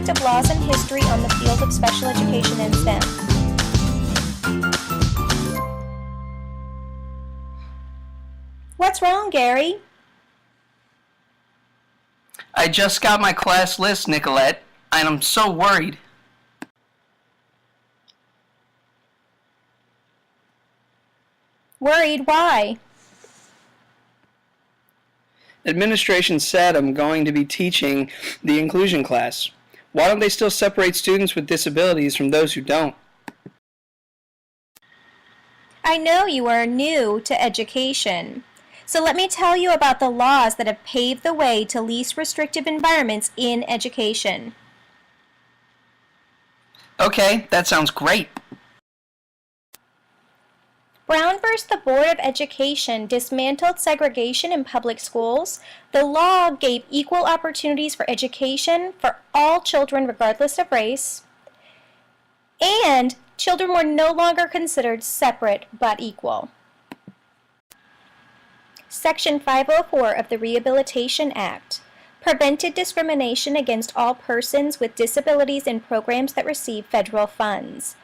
impact of laws and history on the field of special education and STEM. What's wrong, Gary? I just got my class list, Nicolette, and I'm so worried. Worried? Why? Administration said I'm going to be teaching the inclusion class. Why don't they still separate students with disabilities from those who don't? I know you are new to education, so let me tell you about the laws that have paved the way to least restrictive environments in education. Okay, that sounds great. Brown v. the Board of Education dismantled segregation in public schools. The law gave equal opportunities for education for all children regardless of race, and children were no longer considered separate but equal. Section 504 of the Rehabilitation Act prevented discrimination against all persons with disabilities in programs that receive federal funds.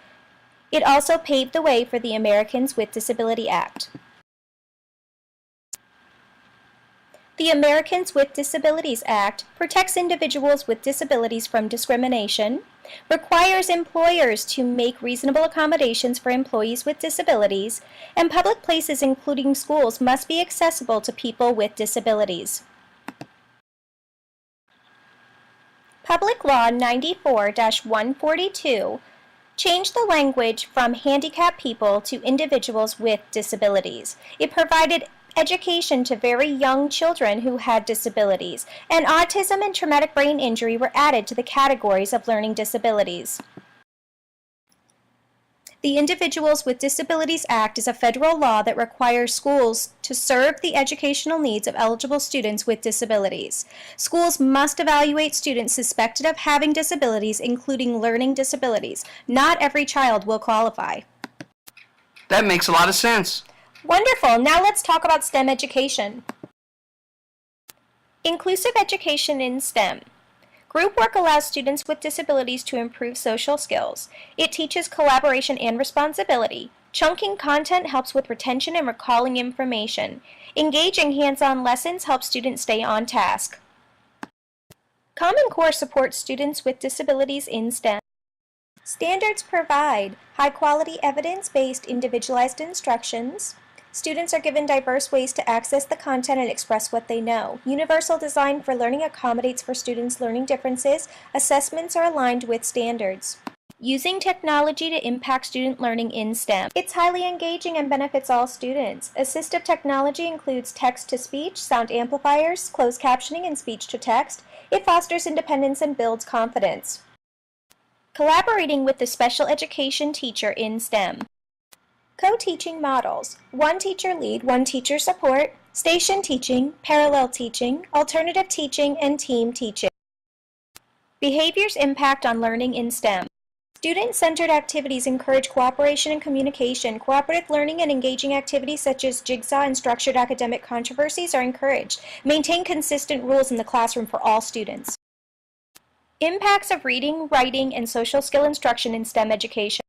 It also paved the way for the Americans with Disability Act. The Americans with Disabilities Act protects individuals with disabilities from discrimination, requires employers to make reasonable accommodations for employees with disabilities, and public places including schools must be accessible to people with disabilities. Public Law 94-142 changed the language from handicapped people to individuals with disabilities. It provided education to very young children who had disabilities, and autism and traumatic brain injury were added to the categories of learning disabilities. The Individuals with Disabilities Act is a federal law that requires schools to serve the educational needs of eligible students with disabilities. Schools must evaluate students suspected of having disabilities, including learning disabilities. Not every child will qualify. That makes a lot of sense. Wonderful. Now let's talk about STEM education. Inclusive education in STEM. Group work allows students with disabilities to improve social skills. It teaches collaboration and responsibility. Chunking content helps with retention and recalling information. Engaging hands-on lessons helps students stay on task. Common Core supports students with disabilities in STEM. Standards provide high-quality evidence-based individualized instructions. Students are given diverse ways to access the content and express what they know. Universal design for learning accommodates for students' learning differences. Assessments are aligned with standards. Using technology to impact student learning in STEM. It's highly engaging and benefits all students. Assistive technology includes text-to-speech, sound amplifiers, closed captioning, and speech-to-text. It fosters independence and builds confidence. Collaborating with the special education teacher in STEM. Co-teaching models: one teacher lead, one teacher support, station teaching, parallel teaching, alternative teaching, and team teaching. Behaviors impact on learning in STEM. Student-centered activities encourage cooperation and communication. Cooperative learning and engaging activities such as jigsaw and structured academic controversies are encouraged. Maintain consistent rules in the classroom for all students. Impacts of reading, writing, and social skill instruction in STEM education.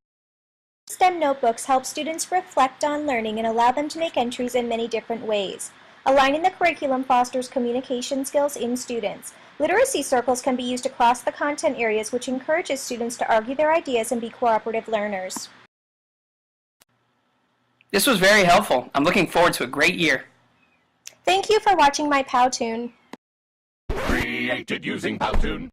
STEM notebooks help students reflect on learning and allow them to make entries in many different ways. Aligning the curriculum fosters communication skills in students. Literacy circles can be used across the content areas, which encourages students to argue their ideas and be cooperative learners. This was very helpful. I'm looking forward to a great year. Thank you for watching my Powtoon. Created using Powtoon.